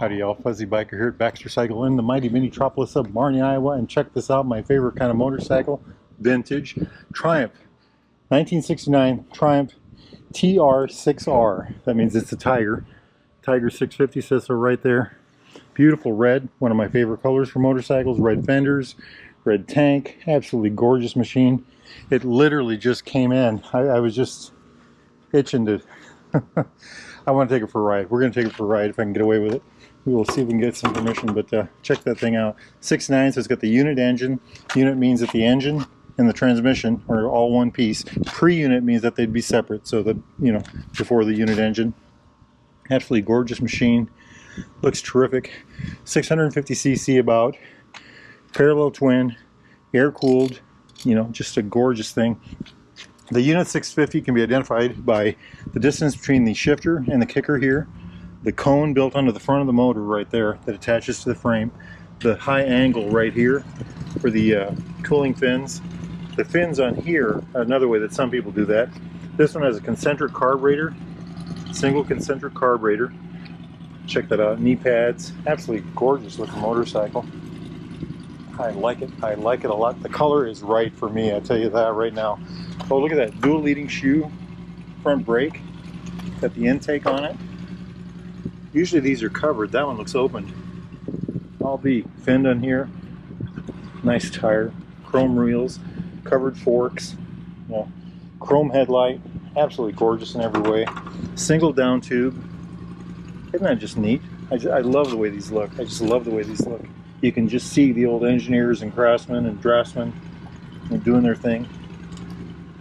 Howdy y'all, Fuzzy Biker here at Baxter Cycle in the mighty Minnetropolis of Marnie, Iowa, and check this out, my favorite kind of motorcycle, vintage, Triumph, 1969 Triumph TR6R. That means it's a Tiger. Tiger 650 says so right there. Beautiful red, one of my favorite colors for motorcycles, red fenders, red tank, absolutely gorgeous machine. It literally just came in. I was just itching to, I want to take it for a ride. We're going to take it for a ride if I can get away with it. We will see if we can get some permission, but check that thing out. 6.9, so it's got the unit engine. Unit means that the engine and the transmission are all one piece. Pre-unit means that they'd be separate, so that, you know, before the unit engine. Absolutely gorgeous machine. Looks terrific. 650cc about. Parallel twin. Air-cooled. You know, just a gorgeous thing. The unit 650 can be identified by the distance between the shifter and the kicker here. The cone built onto the front of the motor right there that attaches to the frame. The high angle right here for the cooling fins. The fins on here, another way that some people do that. This one has a concentric carburetor, single concentric carburetor. Check that out, knee pads. Absolutely gorgeous looking motorcycle. I like it a lot. The color is right for me, I tell you that right now. Oh, look at that, dual leading shoe, front brake. Got the intake on it. Usually these are covered. That one looks opened. All be finned on here. Nice tire. Chrome wheels. Covered forks. Yeah. Chrome headlight. Absolutely gorgeous in every way. Single down tube. Isn't that just neat? I love the way these look. I just love the way these look. You can just see the old engineers and craftsmen and draftsmen doing their thing.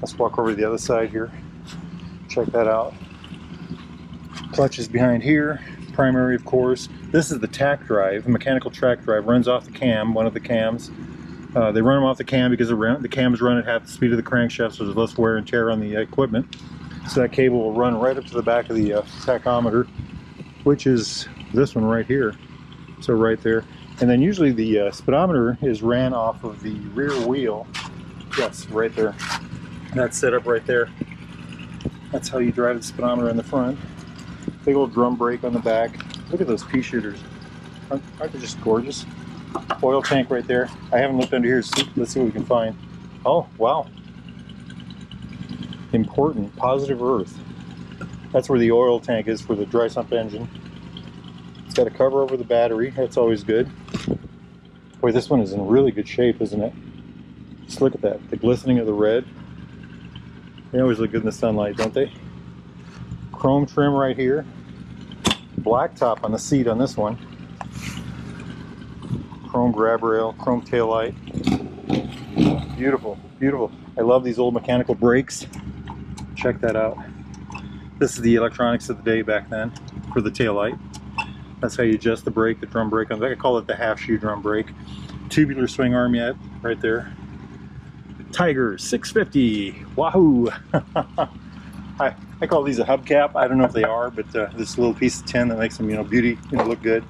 Let's walk over to the other side here. Check that out. Clutch is behind here. Primary, of course. This is the tack drive, a mechanical track drive. Runs off the cam, one of the cams. They run them off the cam because the cams run at half the speed of the crankshaft, so there's less wear and tear on the equipment. So that cable will run right up to the back of the tachometer, which is this one right here. So right there. And then usually the speedometer is ran off of the rear wheel. Yes, right there. That's set up right there. That's how you drive the speedometer in the front. Big old drum brake on the back. Look at those pea shooters. Aren't they just gorgeous? Oil tank right there. I haven't looked under here. Let's see what we can find. Oh, wow. Important. Positive earth. That's where the oil tank is for the dry sump engine. It's got a cover over the battery. That's always good. Boy, this one is in really good shape, isn't it? Just look at that. The glistening of the red. They always look good in the sunlight, don't they? Chrome trim right here. Black top on the seat on this one. Chrome grab rail, chrome tail light. Beautiful, beautiful. I love these old mechanical brakes. Check that out. This is the electronics of the day back then for the tail light. That's how you adjust the brake, the drum brake. I call it the half shoe drum brake. Tubular swing arm yet, right there. Tiger 650 Wahoo. I call these a hubcap. I don't know if they are, but this little piece of tin that makes them, you know, beauty, you know, look good.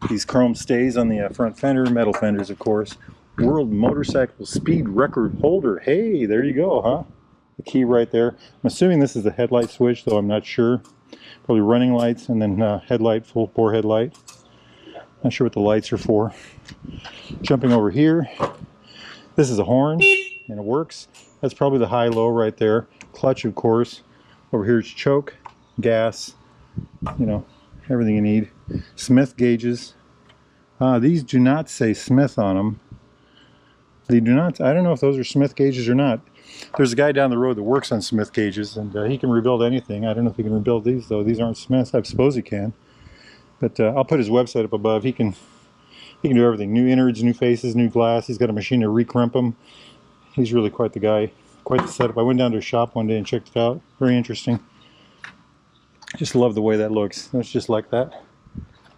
These chrome stays on the front fender, metal fenders, of course. World Motorcycle Speed Record Holder. Hey, there you go, huh? The key right there. I'm assuming this is the headlight switch, though I'm not sure. Probably running lights and then headlight, full bore headlight. Not sure what the lights are for. Jumping over here. This is a horn, and it works. That's probably the high-low right there. Clutch, of course. Over here is choke, gas, you know, everything you need. Smith gauges. These do not say Smith on them. They do not. I don't know if those are Smith gauges or not. There's a guy down the road that works on Smith gauges, and he can rebuild anything. I don't know if he can rebuild these, though. These aren't Smiths. I suppose he can. But I'll put his website up above. He can do everything. New innards, new faces, new glass. He's got a machine to recrimp them. He's really quite the guy. Quite the setup. I went down to a shop one day and checked it out. Very interesting. Just love the way that looks. It's just like that.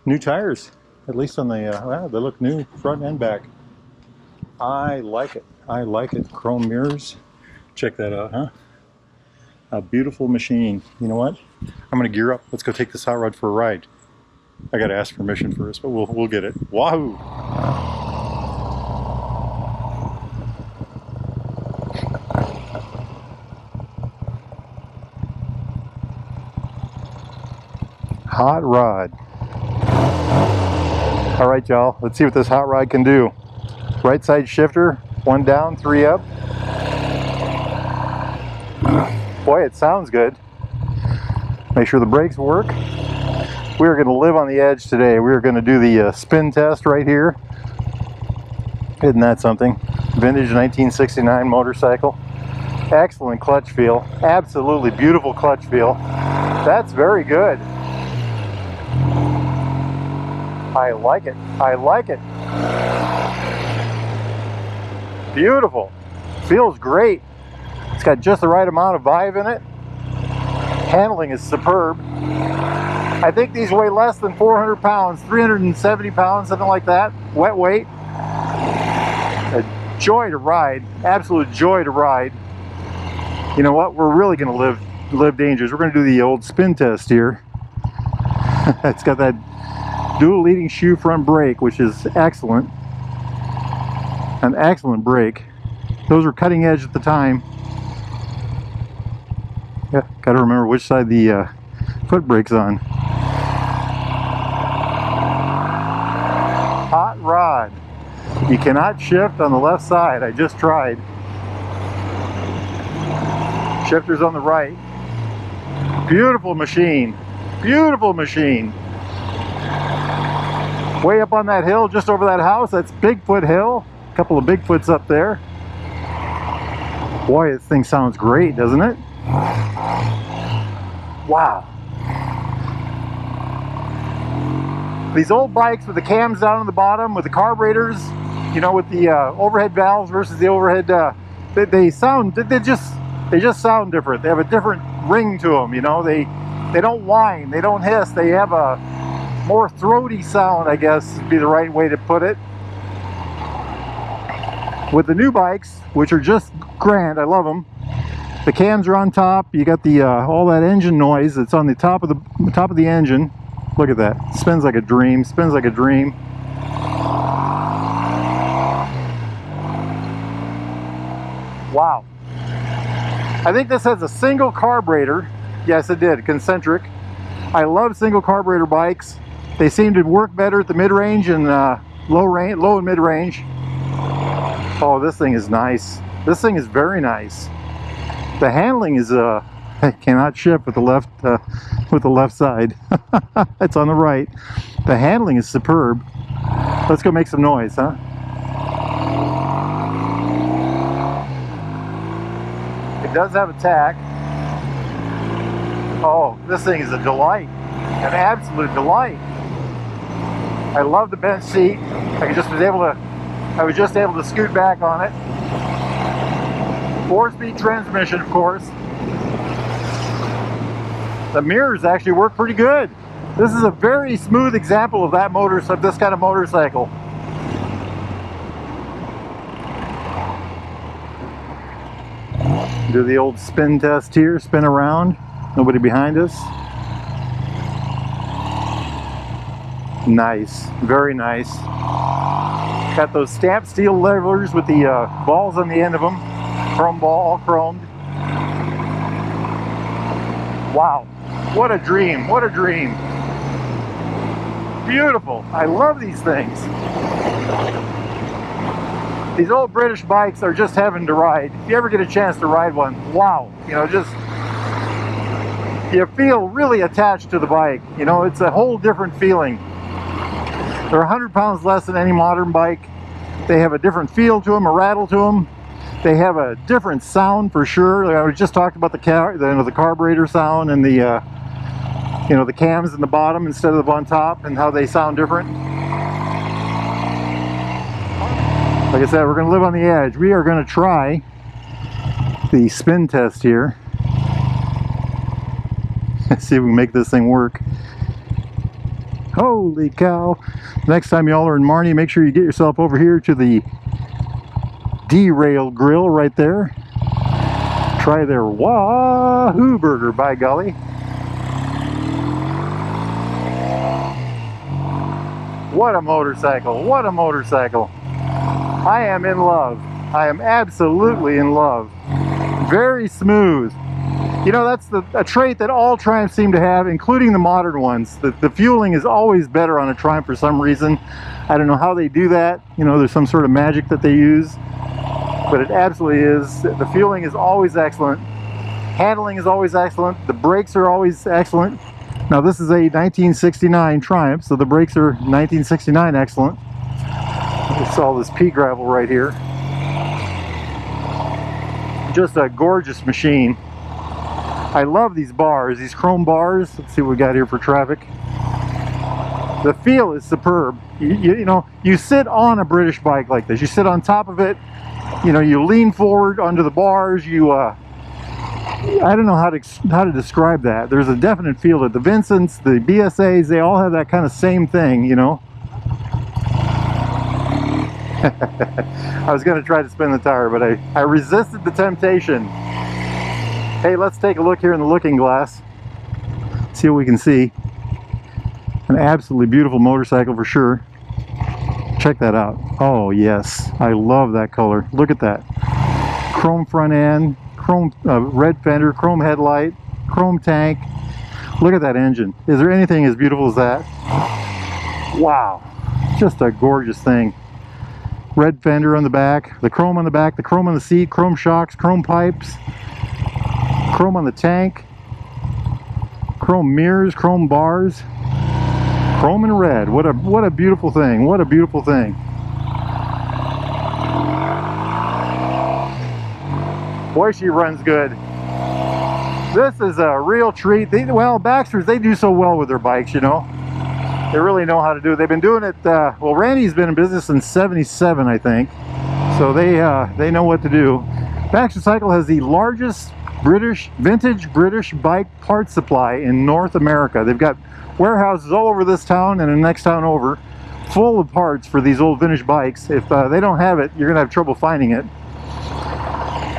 New tires. At least on the, wow, they look new, front and back. I like it. I like it. Chrome mirrors. Check that out, huh? A beautiful machine. You know what? I'm going to gear up. Let's go take this hot rod for a ride. I got to ask permission first, but we'll get it. Wahoo! Hot rod. All right, y'all, let's see what this hot rod can do. Right side shifter, 1 down, 3 up. Boy, it sounds good. Make sure the brakes work. We are going to live on the edge today. We are going to do the spin test right here. Isn't that something? Vintage 1969 motorcycle. Excellent clutch feel. Absolutely beautiful clutch feel. That's very good. I like it. I like it. Beautiful. Feels great. It's got just the right amount of vibe in it. Handling is superb. I think these weigh less than 400 pounds, 370 pounds, something like that, wet weight. A joy to ride, absolute joy to ride. You know what, we're really going to live dangerous. We're going to do the old spin test here. It's got that dual leading shoe front brake, which is excellent. An excellent brake. Those were cutting edge at the time. Yeah, got to remember which side the foot brake's on. Hot rod. You cannot shift on the left side. I just tried. Shifter's on the right. Beautiful machine. Beautiful machine. Way up on that hill, just over that house, that's Bigfoot Hill. A couple of Bigfoots up there. Boy, this thing sounds great, doesn't it? Wow. These old bikes with the cams down on the bottom, with the carburetors, you know, with the overhead valves versus the overhead, they just sound different. They have a different ring to them, you know. They don't whine, they don't hiss, they have a more throaty sound, I guess would be the right way to put it. With the new bikes, which are just grand, I love them. The cams are on top. You got the all that engine noise that's on the top of the engine. Look at that. Spins like a dream. Spins like a dream. Wow. I think this has a single carburetor. Yes, it did. Concentric. I love single carburetor bikes. They seem to work better at the mid-range and low and mid-range. Oh, this thing is nice. This thing is very nice. The handling is cannot shift with the left side. It's on the right. The handling is superb. Let's go make some noise, huh? It does have a tack. Oh, this thing is a delight. An absolute delight. I love the bench seat. I was just able to scoot back on it. 4-speed transmission, of course. The mirrors actually work pretty good. This is a very smooth example of this kind of motorcycle. Do the old spin test here, spin around. Nobody behind us. Nice, very nice. Got those stamped steel levers with the balls on the end of them. Chrome ball, all chromed. Wow, what a dream, what a dream. Beautiful, I love these things. These old British bikes are just heaven to ride. If you ever get a chance to ride one, wow, you know, just, you feel really attached to the bike. You know, it's a whole different feeling. They're 100 pounds less than any modern bike. They have a different feel to them, a rattle to them. They have a different sound for sure. I just talked about the carburetor sound and the the cams in the bottom instead of on top and how they sound different. Like I said, we're going to live on the edge. We are going to try the spin test here. Let's see if we can make this thing work. Holy cow. Next time y'all are in Marnie, make sure you get yourself over here to the Derail Grill right there. Try their Wahoo burger, by golly. What a motorcycle, what a motorcycle. I am in love. I am absolutely in love. Very smooth. You know, that's a trait that all Triumphs seem to have, including the modern ones. The fueling is always better on a Triumph for some reason. I don't know how they do that. You know, there's some sort of magic that they use, but it absolutely is. The fueling is always excellent. Handling is always excellent. The brakes are always excellent. Now this is a 1969 Triumph, so the brakes are 1969 excellent. It's all this pea gravel right here. Just a gorgeous machine. I love these bars, these chrome bars. Let's see what we got here for traffic. The feel is superb. You know, you sit on a British bike like this. You sit on top of it. You know, you lean forward onto the bars. I don't know how to describe that. There's a definite feel that the Vincents, the BSAs, they all have that kind of same thing, you know. I was going to try to spin the tire, but I resisted the temptation. Hey, let's take a look here in the looking glass. See what we can see. An absolutely beautiful motorcycle for sure. Check that out. Oh yes, I love that color. Look at that. Chrome front end, chrome red fender, chrome headlight, chrome tank. Look at that engine. Is there anything as beautiful as that? Wow, just a gorgeous thing. Red fender on the back, the chrome on the seat, chrome shocks, chrome pipes, chrome on the tank, chrome mirrors, chrome bars, chrome and red. What a beautiful thing. What a beautiful thing. Boy, she runs good. This is a real treat. Well, Baxters, they do so well with their bikes, you know. They really know how to do it. They've been doing it, well, Randy's been in business since '77, I think. So they know what to do. Baxter Cycle has the largest vintage British bike parts supply in North America. They've got warehouses all over this town and the next town over, full of parts for these old vintage bikes. If they don't have it, you're gonna have trouble finding it.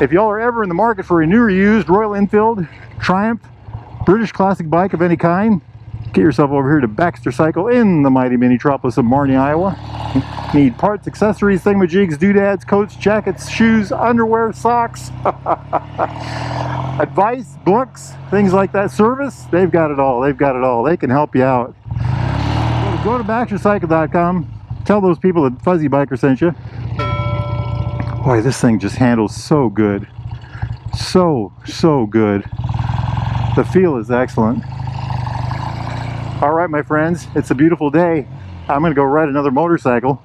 If y'all are ever in the market for a new or used Royal Enfield, Triumph, British classic bike of any kind, get yourself over here to Baxter Cycle in the mighty metropolis of Marnie, Iowa. Need parts, accessories, thingamajigs, doodads, coats, jackets, shoes, underwear, socks, advice, books, things like that. Service, they've got it all. They've got it all. They can help you out. Go to BaxterCycle.com. Tell those people that Fuzzy Biker sent you. Boy, this thing just handles so good. So good. The feel is excellent. All right, my friends, it's a beautiful day. I'm gonna go ride another motorcycle.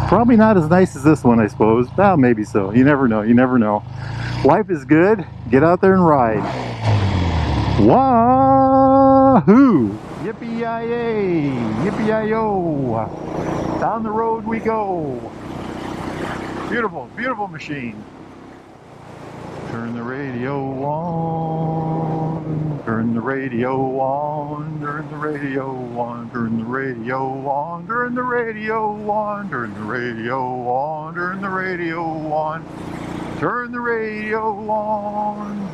Probably not as nice as this one, I suppose. Well, maybe so. You never know. You never know. Life is good. Get out there and ride. Wahoo! Yippee-yi-yay! Yippee-yi-yo! Down the road we go. Beautiful, beautiful machine. Turn the radio on. Turn the radio on. Turn the radio on. Turn the radio on. Turn the radio on. Turn the radio on. Turn the radio on. Turn the radio on.